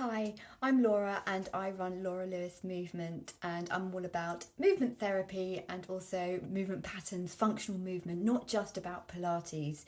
Hi, I'm Laura and I run Laura Lewis Movement, and I'm all about movement therapy and also movement patterns, functional movement, not just about Pilates.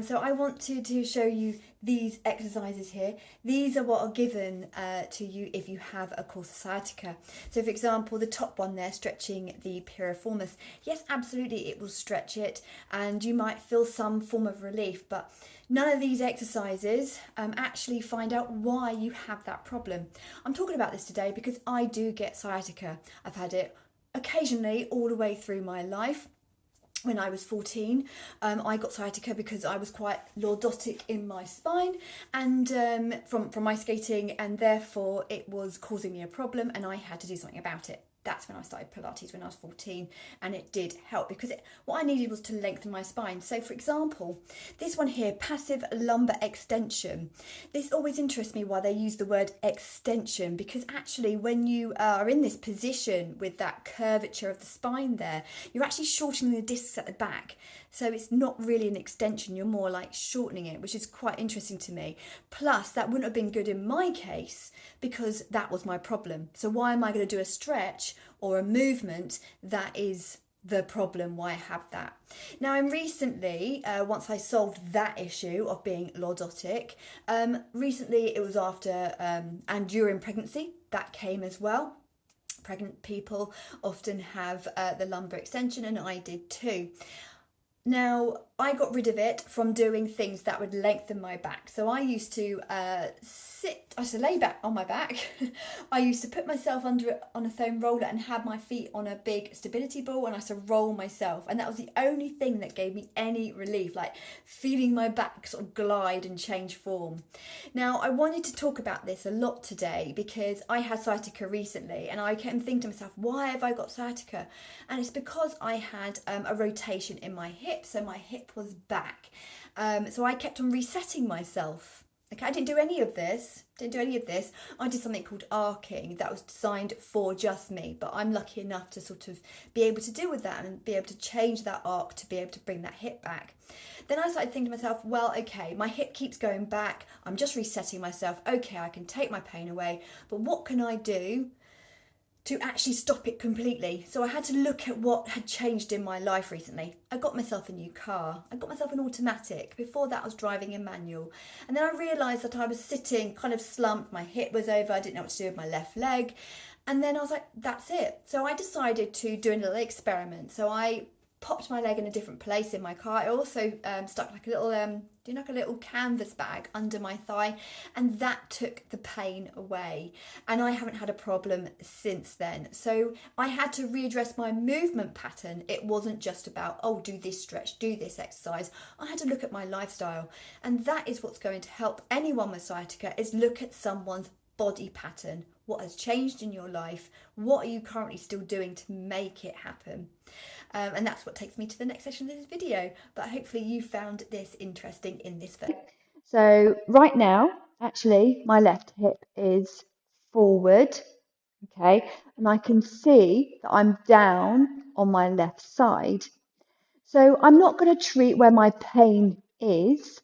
So I want to show you these exercises here. These are what are given to you if you have a course of sciatica. So for example, the top one there, stretching the piriformis. Yes, absolutely, it will stretch it and you might feel some form of relief, but none of these exercises actually find out why you have that problem. I'm talking about this today because I do get sciatica. I've had it occasionally all the way through my life. When I was 14, I got sciatica because I was quite lordotic in my spine and from my skating, and therefore it was causing me a problem and I had to do something about it. That's when I started Pilates when I was 14, and it did help because what I needed was to lengthen my spine. So for example, this one here, passive lumbar extension. This always interests me why they use the word extension, because actually when you are in this position with that curvature of the spine there, you're actually shortening the discs at the back. So it's not really an extension, you're more like shortening it, which is quite interesting to me. Plus, that wouldn't have been good in my case because that was my problem. So why am I going to do a stretch or a movement that is the problem, why I have that? Now, and recently, once I solved that issue of being lordotic, recently it was after and during pregnancy, that came as well. Pregnant people often have the lumbar extension, and I did too. Now, I got rid of it from doing things that would lengthen my back. So I used to I used to lay back on my back. I used to put myself under it on a foam roller and have my feet on a big stability ball, and I used to roll myself. And that was the only thing that gave me any relief, like feeling my back sort of glide and change form. Now, I wanted to talk about this a lot today because I had sciatica recently and I kept thinking to myself, why have I got sciatica? And it's because I had a rotation in my hip, so my hip was back. So I kept on resetting myself. Okay, I didn't do any of this. I did something called arcing that was designed for just me, but I'm lucky enough to sort of be able to deal with that and be able to change that arc to be able to bring that hip back. Then I started thinking to myself, well, okay, my hip keeps going back. I'm just resetting myself. Okay, I can take my pain away, but what can I do to actually stop it completely? So I had to look at what had changed in my life recently. I got myself a new car. I got myself an automatic. Before that I was driving a manual. And then I realised that I was sitting kind of slumped, my hip was over, I didn't know what to do with my left leg. And then I was like, that's it. So I decided to do a little experiment. So I popped my leg in a different place in my car. I also stuck like a little canvas bag under my thigh, and that took the pain away, and I haven't had a problem since then. So I had to readdress my movement pattern. It wasn't just about, oh, do this stretch, do this exercise. I had to look at my lifestyle, and that is what's going to help anyone with sciatica, is look at someone's body pattern. What has changed in your life? What are you currently still doing to make it happen? And that's what takes me to the next section of this video. But hopefully you found this interesting in this video. So right now, actually, my left hip is forward, okay, and I can see that I'm down on my left side. So I'm not going to treat where my pain is,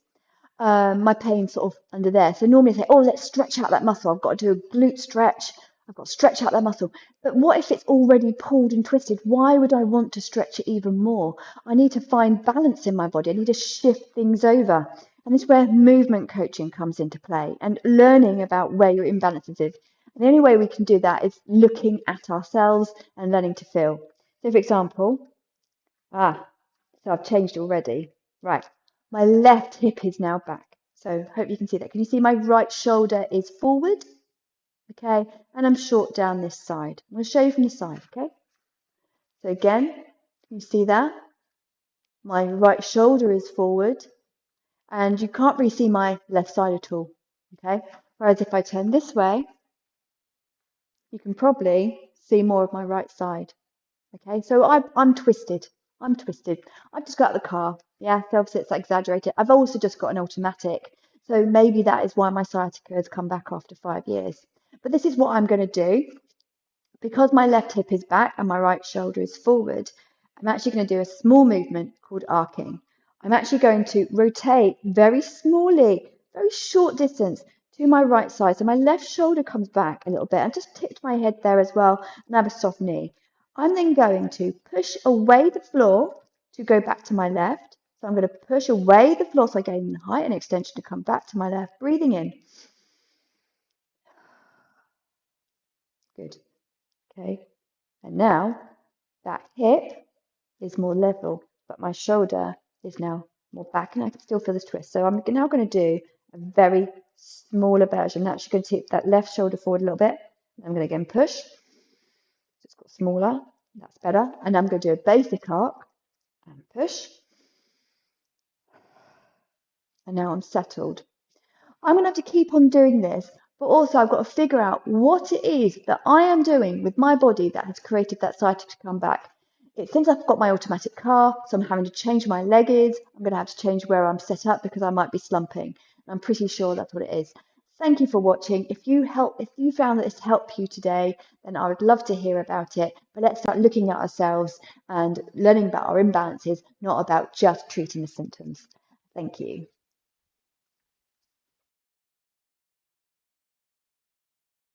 my pain sort of under there. So normally I say, oh, let's stretch out that muscle. I've got to do a glute stretch. I've got to stretch out that muscle. But what if it's already pulled and twisted? Why would I want to stretch it even more? I need to find balance in my body. I need to shift things over. And this is where movement coaching comes into play, and learning about where your imbalances is. And the only way we can do that is looking at ourselves and learning to feel. So for example, so I've changed already. Right. My left hip is now back. So hope you can see that. Can you see my right shoulder is forward? Okay. And I'm short down this side. I'm going to show you from the side. Okay. So again, you see that? My right shoulder is forward, and you can't really see my left side at all. Okay. Whereas if I turn this way, you can probably see more of my right side. Okay, so I'm twisted. I'm twisted. I've just got out of the car. Yeah, so obviously it's exaggerated. I've also just got an automatic. So maybe that is why my sciatica has come back after 5 years. But this is what I'm going to do. Because my left hip is back and my right shoulder is forward, I'm actually going to do a small movement called arcing. I'm actually going to rotate very smallly, very short distance, to my right side. So my left shoulder comes back a little bit. I just tipped my head there as well and I have a soft knee. I'm then going to push away the floor to go back to my left. So I'm going to push away the floor so I gain height and extension to come back to my left. Breathing in. Good. Okay. And now that hip is more level, but my shoulder is now more back and I can still feel this twist. So I'm now going to do a very smaller version. I'm actually going to tip that left shoulder forward a little bit. I'm going to again push. Just got smaller. That's better. And I'm going to do a basic arc and push. And now I'm settled. I'm going to have to keep on doing this, but also I've got to figure out what it is that I am doing with my body that has created that sciatica to come back. It seems I've got my automatic car, so I'm having to change where my leg is. I'm going to have to change where I'm set up because I might be slumping. And I'm pretty sure that's what it is. Thank you for watching. If you found that this helped you today, then I would love to hear about it. But let's start looking at ourselves and learning about our imbalances, not about just treating the symptoms. Thank you.